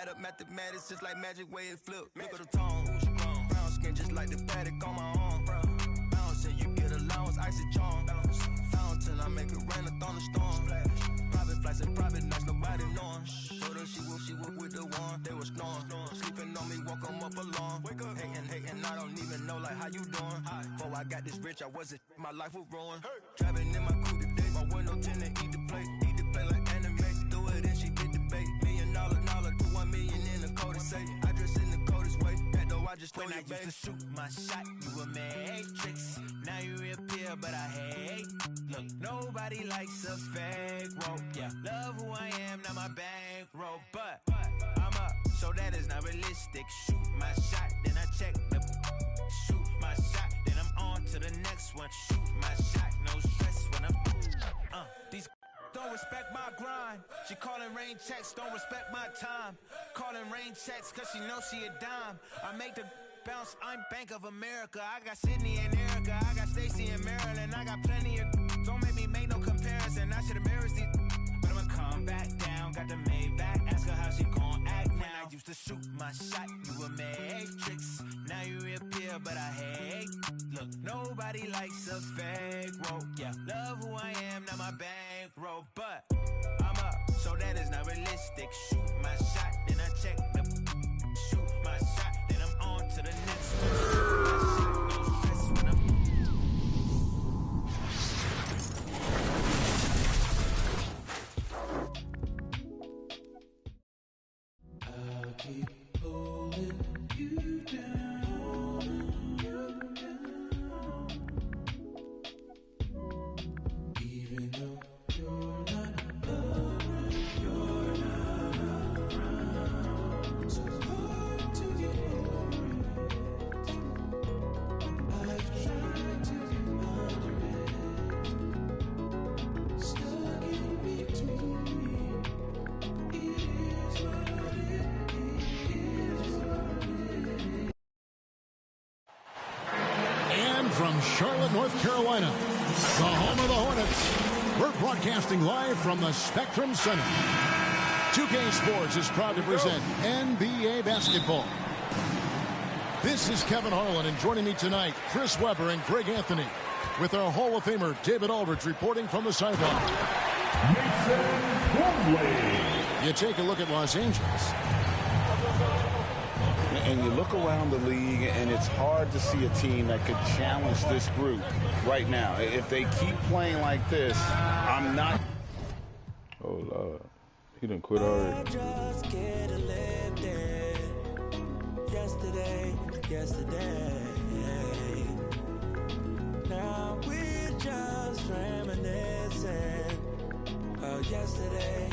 Add up mathematics just like magic way it flip. Look at the tone, brown skin just like the paddock on my arm. Bouncing, you get allowance, icy charm. Fountain, I make it rain a thunderstorm. Private flights and private nights, nobody knowing. Told her she woke with the one, they was snoring. Sleeping on me, woke 'em up alone. Hating, I don't even know like how you doing. Before I got this rich, I wasn't, my life was ruined. Driving in my coupe today, my window tinted, eat the plate like anime. Do it and she get the bait. $1 million, do 1 million in the code say. I dress in the coldest way, that though I just told you, babe. Used to shoot my shot, you a matrix. Now you reappear, but I hate. Look, nobody likes a fake rope. Yeah, love who I am, not my bankroll. But I'm up, so that is not realistic. Shoot my shot, then I check the. Shoot my shot, then I'm on to the next one. Shoot my shot, no stress when I'm. These don't respect my grind. She calling rain checks, don't respect my time. Calling rain checks, cause she knows she a dime. I make the bounce, I'm Bank of America. I got Sydney and Erica, I got Stacy and Maryland. I got plenty of. Don't make me make no comparison. I should embarrass these. But I'ma come back down. Got the Maybach, ask her how she gon' act now. I used to shoot my shot, you a matrix. Now you reappear, but I hate. Look, nobody likes a fake rope. Yeah, love who I am, not my bankroll. But I'm up, so that is not realistic. Shoot my shot, then I check the. Shoot my shot, then I'm on to the next one. Shoot my shot, no stress when I'm. I'll keep holding you down, even though you're not around, so hard to get over it. I've tried to get under it, stuck in between. It is what it is, what it is. And from Charlotte, North Carolina, the home of the Hornets, we're broadcasting live from the Spectrum Center. 2K Sports is proud to present NBA basketball. This is Kevin Harlan, and joining me tonight, Chris Webber and Greg Anthony, with our Hall of Famer David Aldridge reporting from the sideline. You take a look at Los Angeles. And you look around the league, and it's hard to see a team that could challenge this group right now. If they keep playing like this, I'm not. Oh, Lord. He done quit already. Just get a lift yesterday. Now we're just reminiscing of yesterday.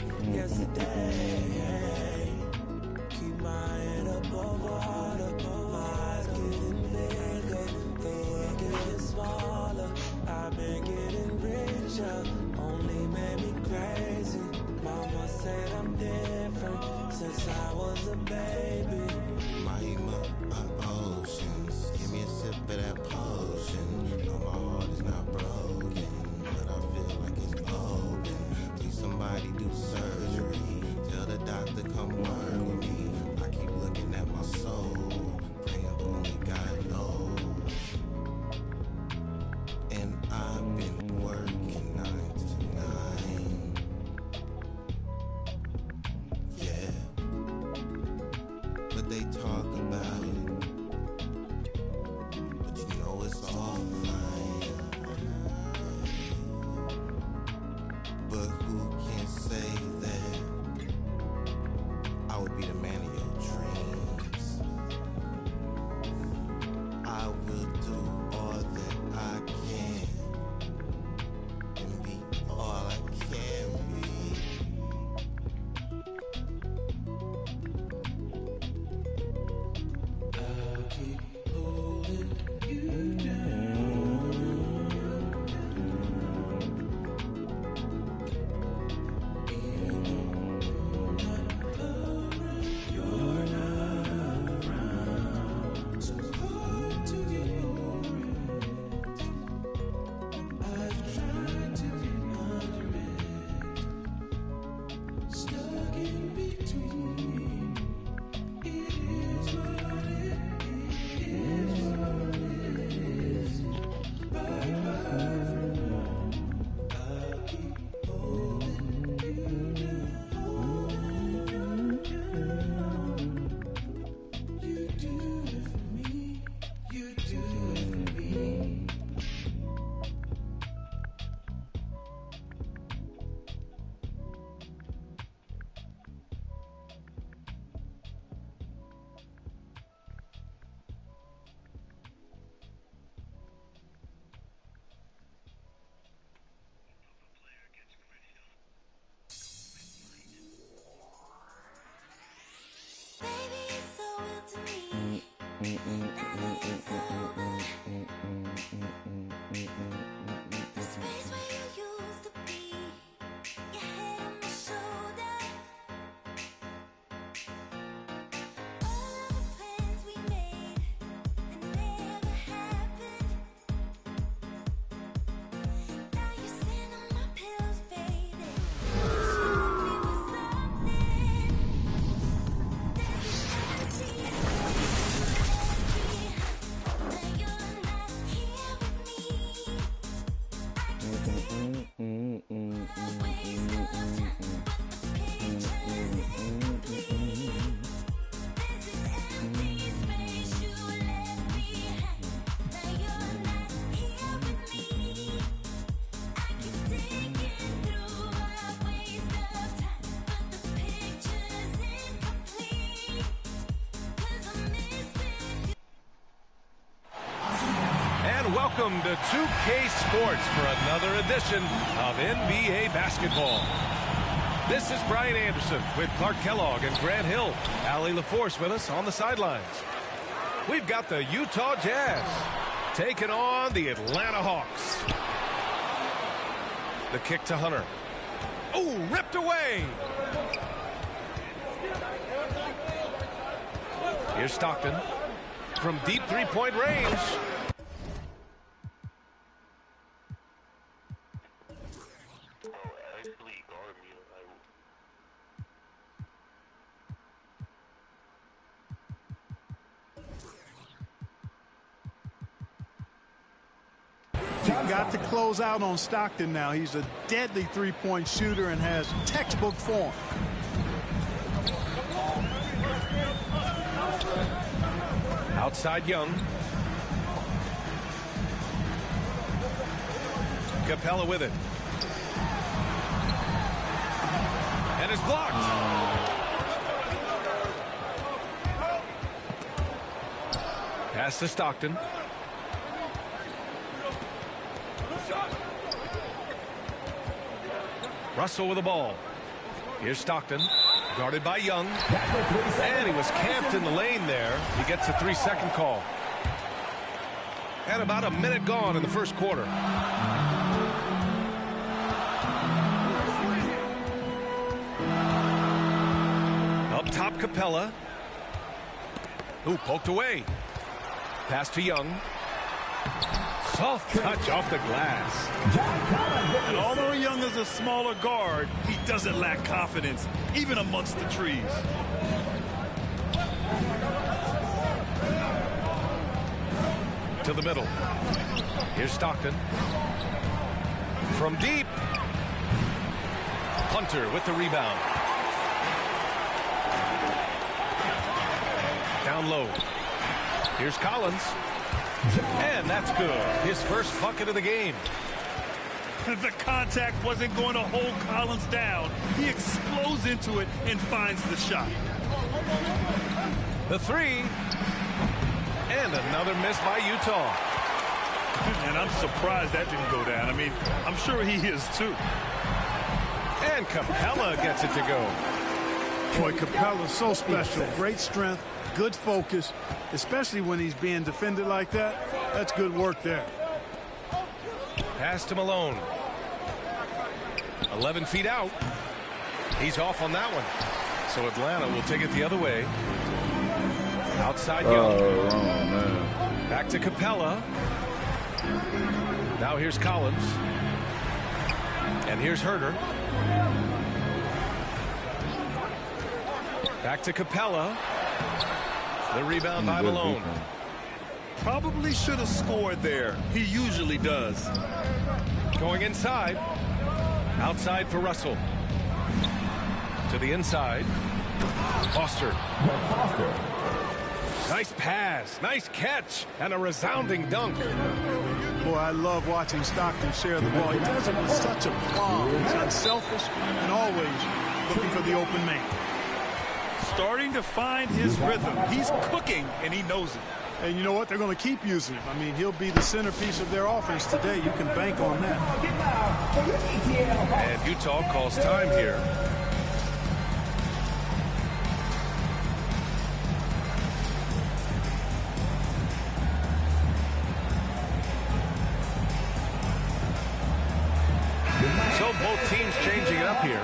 Keep my head above water, my eyes getting bigger, the world getting smaller. I've been getting richer, only made me crazy. Mama said I'm different since I was a baby. Mahima, oceans, give me a sip of that potion. You know my heart is not broken, but I feel like it's open. Please somebody do surgery. Tell the doctor come work with me. I keep looking at my soul, praying only God knows. And I've been working 9 to 9. Yeah, but they talk about it, but you know it's all fine. But who can say that I would be the man of your dreams? I will do all that I can and be all I can be. I'll keep holding you down. Even though you're not around, And welcome to 2K Sports for another edition of NBA basketball. This is Brian Anderson with Clark Kellogg and Grant Hill. Allie LaForce with us on the sidelines. We've got the Utah Jazz taking on the Atlanta Hawks. The kick to Hunter. Oh, ripped away. Here's Stockton from deep three-point range. You've got to close out on Stockton now. He's a deadly three-point shooter and has textbook form. Outside Young. Capella with it. And it's blocked. Pass to Stockton. Russell with the ball. Here's Stockton. Guarded by Young. And he was camped in the lane there. He gets a 3-second call. And about a minute gone in the first quarter. Up top, Capella. Ooh, poked away. Pass to Young. Soft touch off the glass. And although Young is a smaller guard, he doesn't lack confidence, even amongst the trees. To the middle. Here's Stockton. From deep. Hunter with the rebound. Down low. Here's Collins. And that's good. His first bucket of the game. The contact wasn't going to hold Collins down. He explodes into it and finds the shot. The three. And another miss by Utah. And I'm surprised that didn't go down. I mean, I'm sure he is too. And Capella gets it to go. Boy, Capella's so special. Great strength, good focus, especially when he's being defended like that. That's good work there. Pass to Malone. 11 feet out. He's off on that one. So Atlanta will take it the other way. Outside Young. Man. Back to Capella. Now here's Collins. And here's Herter. Back to Capella. The rebound by Malone. Probably should have scored there. He usually does. Going inside. Outside for Russell. To the inside. Foster. Nice pass. Nice catch. And a resounding dunk. Boy, I love watching Stockton share the ball. He does it with such a calm. He's unselfish and always looking for the open man. Starting to find his rhythm. He's cooking, and he knows it. And you know what? They're going to keep using him. I mean, he'll be the centerpiece of their offense today. You can bank on that. And Utah calls time here. So both teams changing it up here.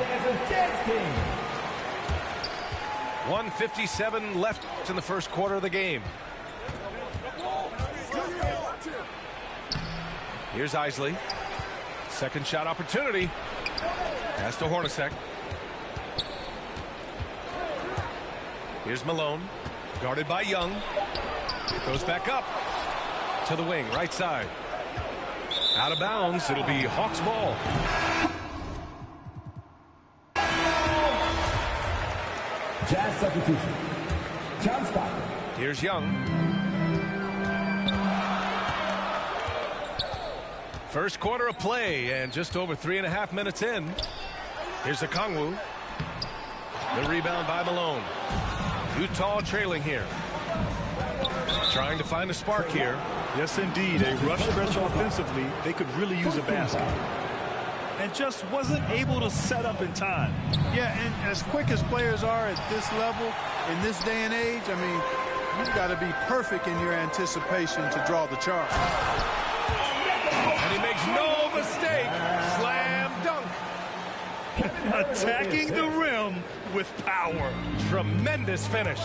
1:57 left in the first quarter of the game. Here's Isley. Second shot opportunity. Pass to Hornacek. Here's Malone. Guarded by Young. Goes back up. To the wing, right side. Out of bounds. It'll be Hawks ball. Jazz substitution. John Stockton. Here's Young. First quarter of play and just over 3.5 minutes in. Here's Okongwu. The rebound by Malone. Utah trailing here. Trying to find a spark here. Yes, indeed. A rough stretch offensively. They could really use a basket. And just wasn't able to set up in time. Yeah, and as quick as players are at this level, in this day and age, I mean, you've got to be perfect in your anticipation to draw the charge. And he makes no mistake. Slam dunk. Attacking the rim with power. Tremendous finish.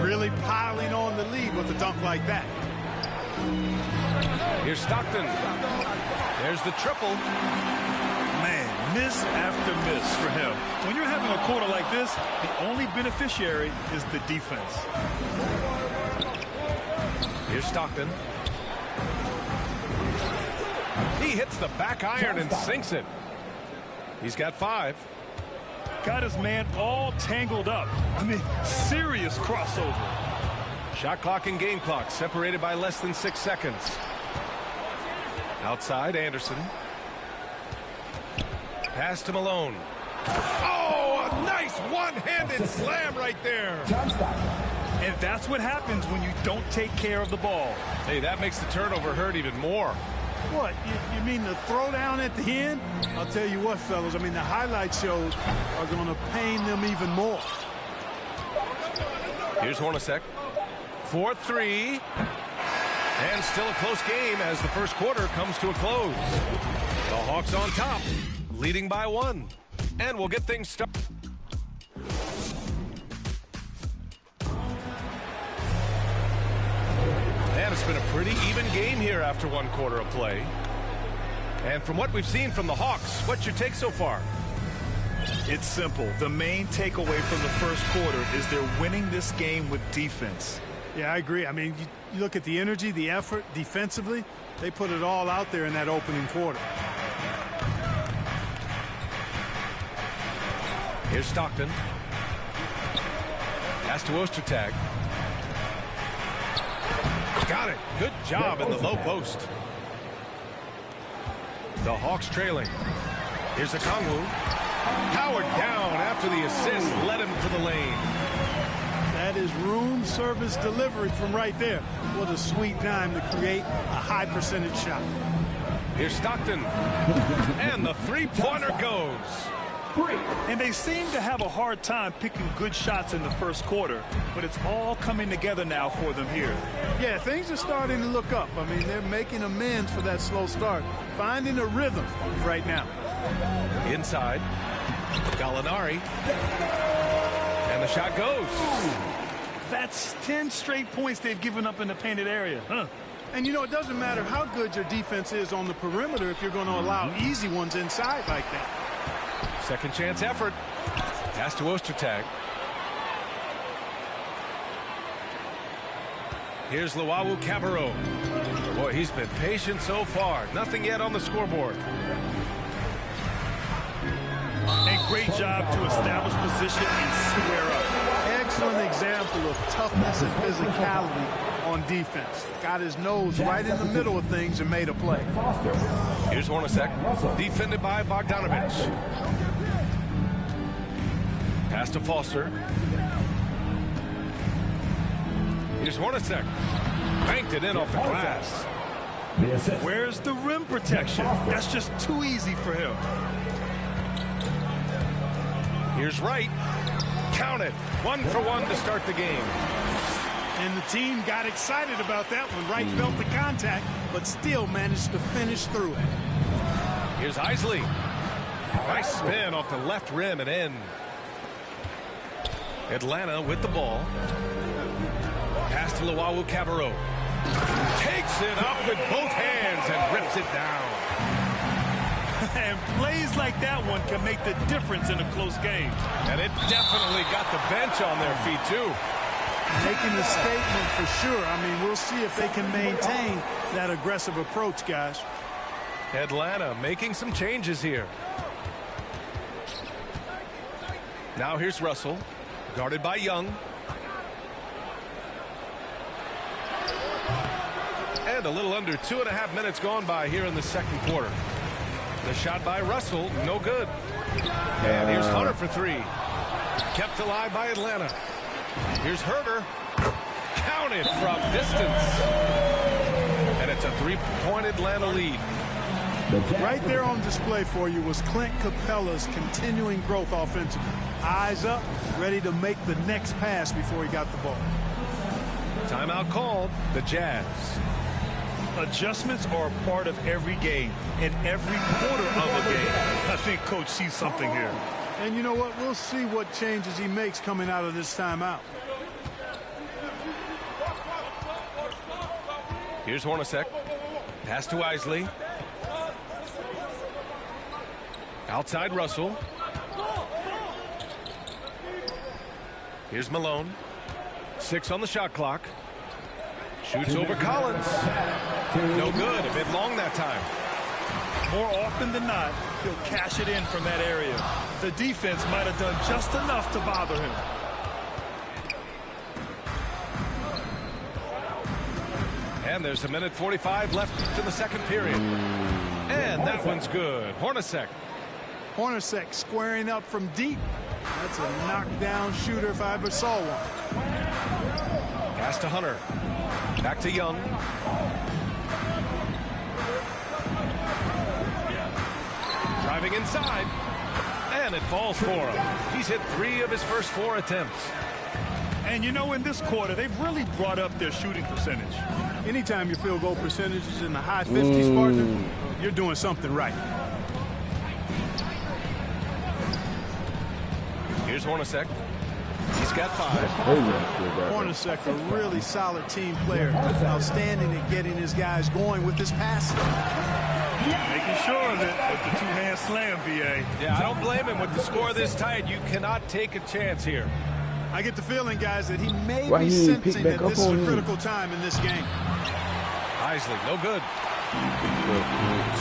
Really piling on the lead with a dunk like that. Here's Stockton. There's the triple. Man, miss after miss for him. When you're having a quarter like this, the only beneficiary is the defense. Here's Stockton. He hits the back iron and sinks it. He's got 5. Got his man all tangled up. I mean, serious crossover. Shot clock and game clock separated by less than 6 seconds. Outside, Anderson. Pass to Malone. Oh, a nice one-handed slam right there. And that's what happens when you don't take care of the ball. Hey, that makes the turnover hurt even more. What, you mean the throwdown at the end? I'll tell you what, fellas, I mean, the highlight shows are going to pain them even more. Here's Hornacek. 4-3. And still a close game as the first quarter comes to a close. The Hawks on top, leading by 1. And we'll get things started. And it's been a pretty even game here after 1 quarter of play. And from what we've seen from the Hawks, what's your take so far? It's simple. The main takeaway from the first quarter is they're winning this game with defense. Yeah, I agree. I mean, you look at the energy, the effort defensively, they put it all out there in that opening quarter. Here's Stockton. Pass to Ostertag. Got it. Good job in the low post. The Hawks trailing. Here's Okongwu. Powered down after the assist led him to the lane. That is room service delivery from right there. What a sweet dime to create a high percentage shot. Here's Stockton. And the three-pointer goes. And they seem to have a hard time picking good shots in the first quarter, but it's all coming together now for them here. Yeah, things are starting to look up. I mean, they're making amends for that slow start, finding a rhythm right now. Inside, Gallinari, and the shot goes. That's 10 straight points they've given up in the painted area. And, you know, it doesn't matter how good your defense is on the perimeter if you're going to allow easy ones inside like that. Second chance effort. Pass to Ostertag. Here's Luwawu-Cabarrot. Boy, he's been patient so far. Nothing yet on the scoreboard. And great job to establish position and square up. Excellent example of toughness and physicality on defense. Got his nose right in the middle of things and made a play. Here's Hornacek. Defended by Bogdanovich. Pass to Foster. Here's Hornacek. Banked it in off the glass. Where's the rim protection? That's just too easy for him. Here's Wright. Count it. 1 for 1 to start the game. And the team got excited about that one. Wright felt the contact, but still managed to finish through it. Here's Isley. Nice spin off the left rim and in. Atlanta with the ball. Pass to Luwawu-Cabarrot. Takes it up with both hands and rips it down. And plays like that one can make the difference in a close game. And it definitely got the bench on their feet, too. Making a statement for sure. I mean, we'll see if they can maintain that aggressive approach, guys. Atlanta making some changes here. Now here's Russell. Guarded by Young. And a little under 2.5 minutes gone by here in the second quarter. The shot by Russell, no good. And here's Hunter for 3. Kept alive by Atlanta. Here's Herter. counted from distance. And it's a three-point Atlanta lead. Right there on display for you was Clint Capella's continuing growth offensively. Eyes up, ready to make the next pass before he got the ball. Timeout called, the Jazz. Adjustments are a part of every game, and every quarter of a game. I think Coach sees something here. And you know what? We'll see what changes he makes coming out of this timeout. Here's Hornacek. Pass to Isley. Outside Russell. Here's Malone. 6 on the shot clock. Shoots over Collins. No good. A bit long that time. More often than not, he'll cash it in from that area. The defense might have done just enough to bother him. And there's 1:45 left in the second period. And that one's good. Hornacek. Hornacek squaring up from deep. That's a knockdown shooter if I ever saw one. Pass to Hunter. Back to Young. Driving inside. And it falls for him. He's hit 3 of his first 4 attempts. And you know, in this quarter, they've really brought up their shooting percentage. Anytime your field goal percentage is in the high 50s, partner, you're doing something right. Here's Hornacek. He's got 5. Hornacek, a really solid team player. Outstanding at getting his guys going with his passing. Making sure of it with the two-hand slam, VA. Yeah, I don't blame him with the score this tight. You cannot take a chance here. I get the feeling, guys, that he may be sensing that this is a critical time in this game. Isley, no good.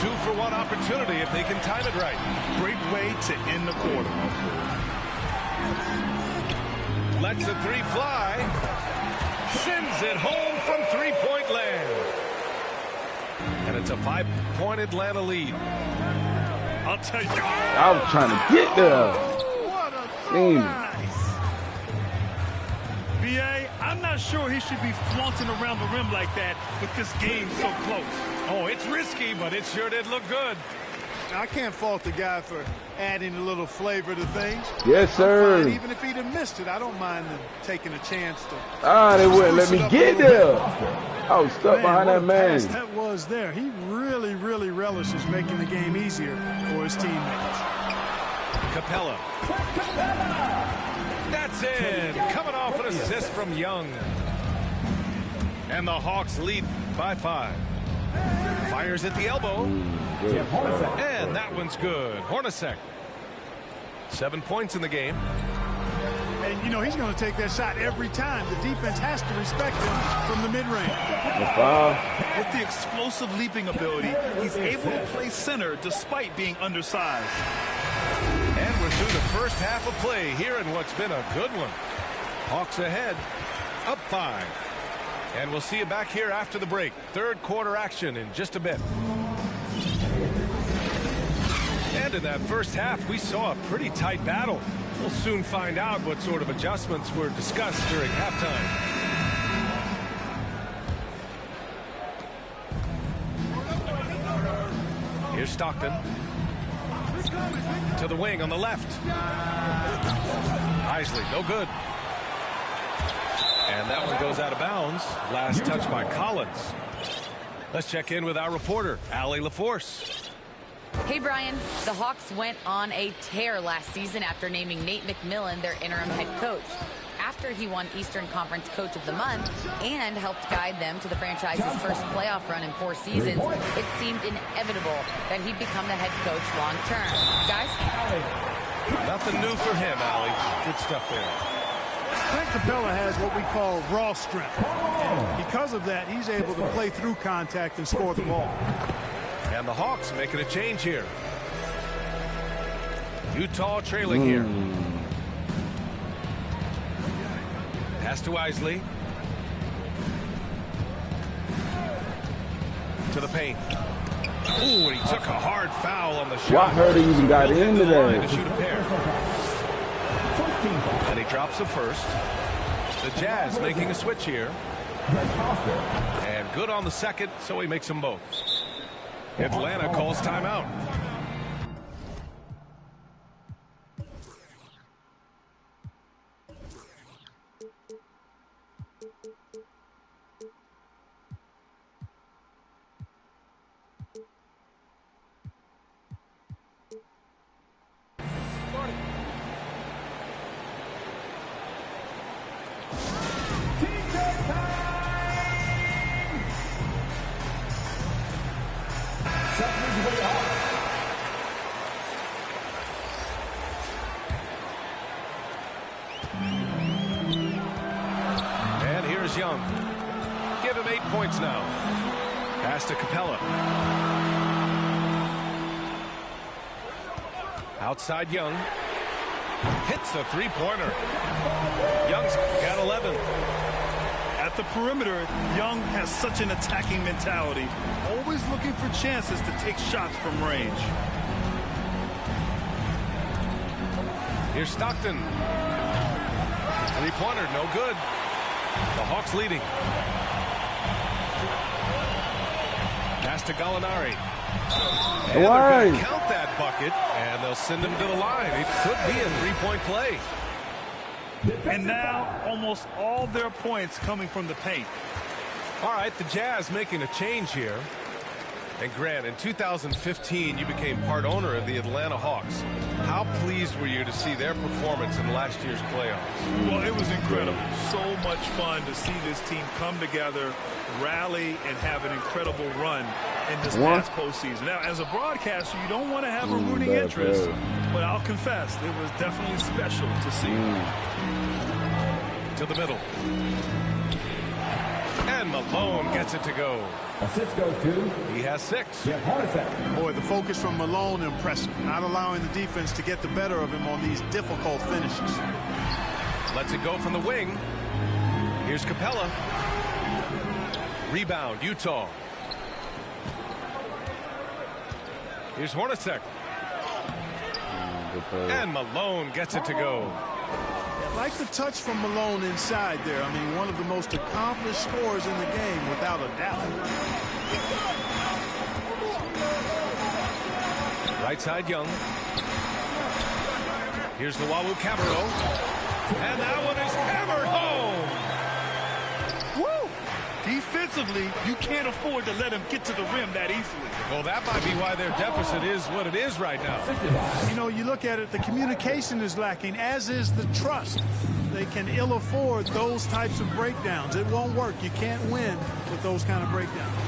2-for-1 opportunity if they can time it right. Great way to end the quarter. Lets the 3 fly. Sends it home from three-point land. And it's a 5-point Atlanta lead. I'll tell you. I was trying to get there. What a throw. BA, I'm not sure he should be flaunting around the rim like that with this game so close. Oh, it's risky, but it sure did look good. I can't fault the guy for adding a little flavor to things. Yes, sir. Even if he'd have missed it, I don't mind them taking a chance to. They wouldn't let me get there. I was stuck behind that man. That was there. He really, really relishes making the game easier for his teammates. Capella. That's in. Coming off an assist from Young. And the Hawks lead by 5. Fires at the elbow. And that one's good. Hornacek. 7 points in the game. And, you know, he's going to take that shot every time. The defense has to respect him from the mid-range. With the explosive leaping ability, he's able to play center despite being undersized. And we're through the first half of play here in what's been a good one. Hawks ahead, up 5. And we'll see you back here after the break. Third quarter action in just a bit. And in that first half, we saw a pretty tight battle. We'll soon find out what sort of adjustments were discussed during halftime. Here's Stockton. To the wing on the left. Isley, no good. And that one goes out of bounds. Last touch by Collins. Let's check in with our reporter, Allie LaForce. Hey, Brian. The Hawks went on a tear last season after naming Nate McMillan their interim head coach. After he won Eastern Conference Coach of the Month and helped guide them to the franchise's first playoff run in 4 seasons, it seemed inevitable that he'd become the head coach long term. Guys? Nothing new for him, Allie. Good stuff there. Clint Capella has what we call raw strength. And because of that, he's able to play through contact and score the ball. And the Hawks making a change here. Utah trailing here. Pass to Isley. To the paint. Ooh, and he took a hard foul on the shot. I heard he even got into that. To shoot a pair. And he drops the first. The Jazz making a switch here. And good on the second, so he makes them both. Atlanta calls timeout. And here's Young. Give him 8 points now. Pass to Capella. Outside Young. Hits the three-pointer. Young's got 11. At the perimeter, Young has such an attacking mentality, always looking for chances to take shots from range. Here's Stockton. Three-pointer, no good. The Hawks leading. Pass to Gallinari. And they're going to count that bucket, and they'll send him to the line. It could be a three-point play. And now almost all their points coming from the paint. All right, the Jazz making a change here. And Grant, in 2015, you became part owner of the Atlanta Hawks. How pleased were you to see their performance in last year's playoffs? Well, it was incredible. So much fun to see this team come together, rally, and have an incredible run in this past postseason. Now, as a broadcaster, you don't want to have a rooting interest, but I'll confess, it was definitely special to see. To the middle. And Malone gets it to go. Assist goes to. He has 6. Boy, the focus from Malone impressive. Not allowing the defense to get the better of him on these difficult finishes. Lets it go from the wing. Here's Capella. Rebound, Utah. Here's Hornacek. And Malone gets it to go. Like the touch from Malone inside there. I mean, one of the most accomplished scorers in the game, without a doubt. Right side, Young. Here's the Wawu Cabarro. And that one is hammered home. Woo! Defensively, you can't afford to let him get to the rim that easily. Well, that might be why their deficit is what it is right now. You know, you look at it, the communication is lacking, as is the trust. They can ill afford those types of breakdowns. It won't work. You can't win with those kind of breakdowns.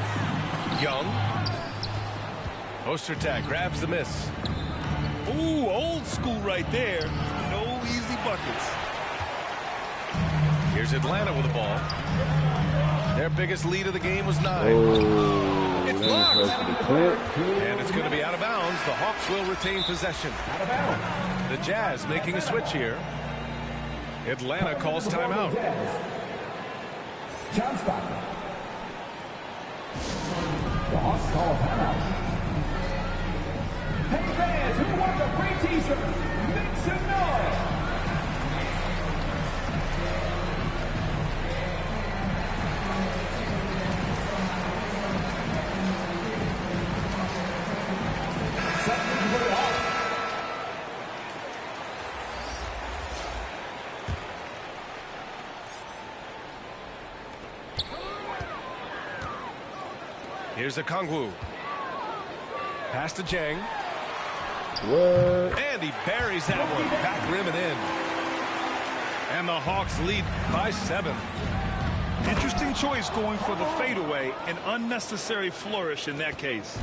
Young. Ostertag grabs the miss. Ooh, old school right there. No easy buckets. Here's Atlanta with the ball. Their biggest lead of the game was 9. It's blocked. And it's going to be out of bounds. The Hawks will retain possession. The Jazz making a switch here. Atlanta calls timeout. John Stockton. The Hawks call timeout. Hey fans, who wants a free t-shirt? Make some noise. Here's a Kongwu. Pass to Jang. What? And he buries that one. Back rim and in. And the Hawks lead by 7. Interesting choice going for the fadeaway. An unnecessary flourish in that case.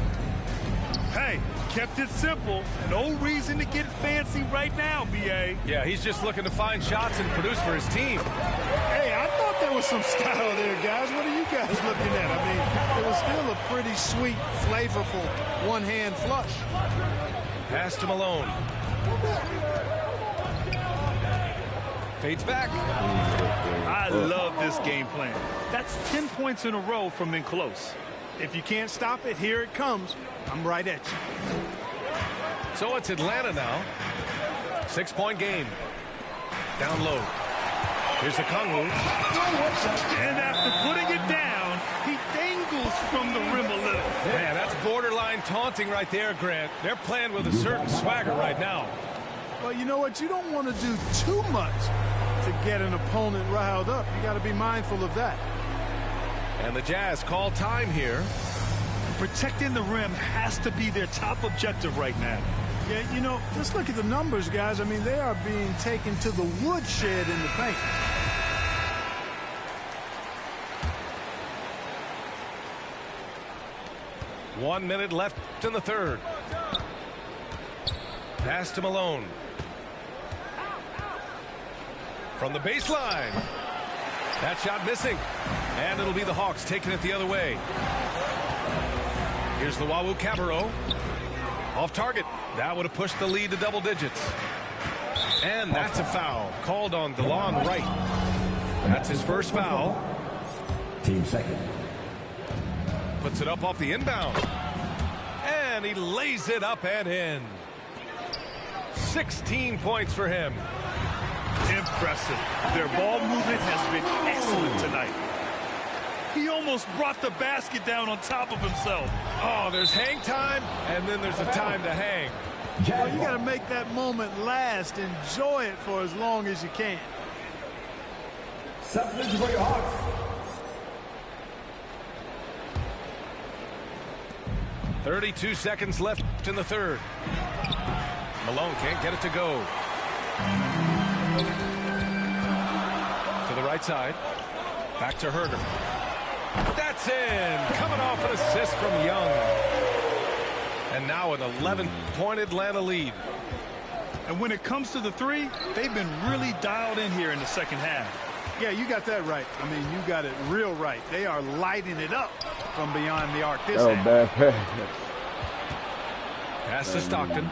Hey, kept it simple. No reason to get fancy right now, B.A. Yeah, he's just looking to find shots and produce for his team. Hey, I thought there was some style there, guys. What are you guys looking at? I mean, it was still a pretty sweet, flavorful one-hand flush. Pass to Malone. Fades back. I love this game plan. That's 10 points in a row from in close. If you can't stop it, here it comes. I'm right at you. So it's Atlanta now. 6-point game. Down low. Here's the Kongwu. And after putting it down, he dangles from the rim a little. Man, that's borderline taunting right there, Grant. They're playing with a certain swagger right now. Well, you know what? You don't want to do too much to get an opponent riled up. You got to be mindful of that. And the Jazz call time here. Protecting the rim has to be their top objective right now. Yeah, you know, just look at the numbers, guys. I mean, they are being taken to the woodshed in the paint. One minute left in the third. Pass to Malone. From the baseline. That shot missing. And it'll be the Hawks taking it the other way. Here's the Wawu Cabarro. Off target. That would have pushed the lead to double digits. And that's a foul called on DeLon Wright. That's his first foul. Team second. Puts it up off the inbound. And he lays it up and in. 16 points for him. Impressive. Their ball movement has been excellent tonight. He almost brought the basket down on top of himself. Oh, there's hang time, and then there's a time to hang. Well, you got to make that moment last. Enjoy it for as long as you can. Substitution for your Hawks. 32 seconds left in the third. Malone can't get it to go. To the right side. Back to Herder. That's in. Coming off an assist from Young. And now an 11-point Atlanta lead. And when it comes to the three, they've been really dialed in here in the second half. Yeah, you got that right. I mean, you got it real right. They are lighting it up from beyond the arc. This bad pass. Pass to Stockton.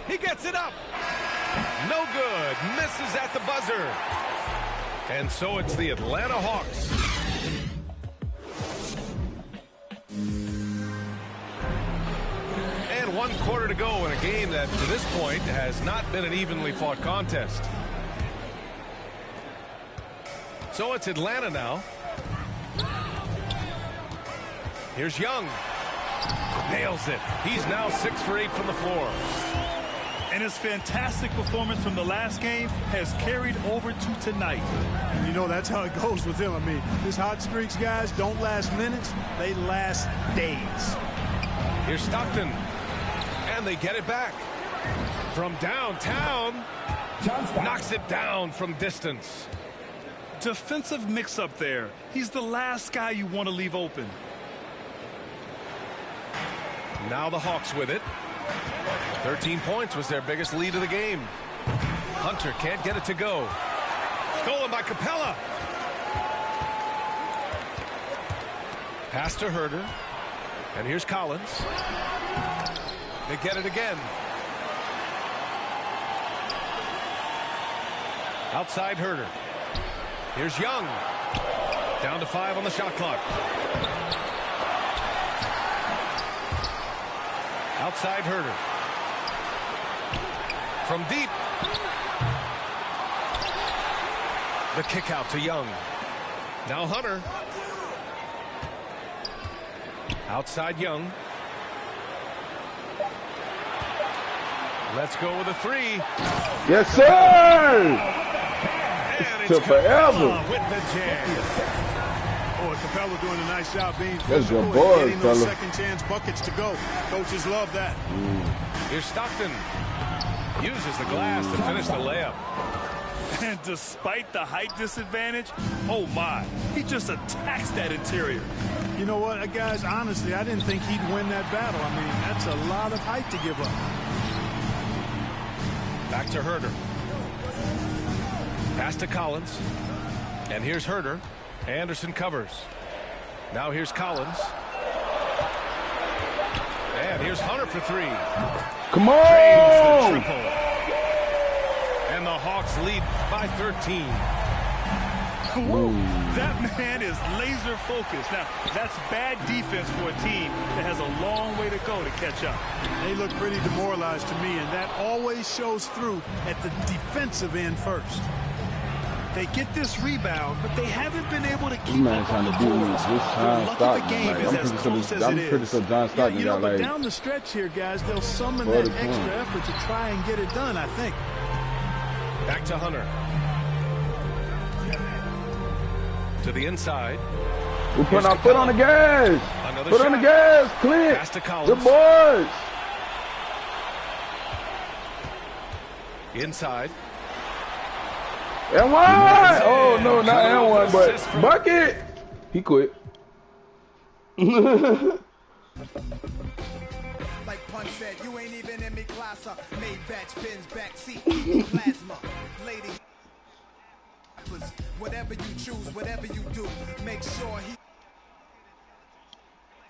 He gets it up. No good. Misses at the buzzer. And so it's the Atlanta Hawks. And 1 quarter to go in a game that to this point has not been an evenly fought contest. So it's Atlanta now. Here's Young. Nails it. He's now 6 for 8 from the floor. And his fantastic performance from the last game has carried over to tonight. And you know, that's how it goes with him. I mean, his hot streaks, guys, don't last minutes. They last days. Here's Stockton. And they get it back. From downtown. Knocks it down from distance. Defensive mix-up there. He's the last guy you want to leave open. Now the Hawks with it. 13 points was their biggest lead of the game. Hunter can't get it to go. Stolen by Capella. Pass to Herder. And here's Collins. They get it again. Outside Herder. Here's Young. Down to 5 on the shot clock. Outside Herder. From deep. The kick out to Young. Now Hunter. Outside Young. Let's go with a 3. Yes, sir! And Took forever. With the jam. Oh, Capella doing a nice job being That's physical good boy, and getting those fella. second chance buckets to go. Coaches love that. Here's Stockton. Uses the glass to finish the layup. And despite the height disadvantage, oh my, he just attacks that interior. You know what, guys, honestly, I didn't think he'd win that battle. I mean, that's a lot of height to give up. Back to Herder. Pass to Collins. And here's Herder. Anderson covers. Now here's Collins. And here's Hunter for 3. Come Drains on! the triple. And the Hawks lead by 13. That man is laser focused. Now, that's bad defense for a team that has a long way to go to catch up. They look pretty demoralized to me, and that always shows through at the defensive end first. They get this rebound, but they haven't been able to keep up on the boards. The luck of the game is as close as it is. You know, but down the stretch here, guys, they'll summon that extra effort to try and get it done, I think. Back to Hunter. To the inside. We're putting our foot on the gas. Another Put shot. on the gas, Clint. Pass to Collins. Good boys. Inside. And one. Oh, no, not and one, but bucket. He quit. Like Pun said, you ain't even in me class. Made batch pins, back seat, plasma. Lady. Whatever you choose, whatever you do, make sure he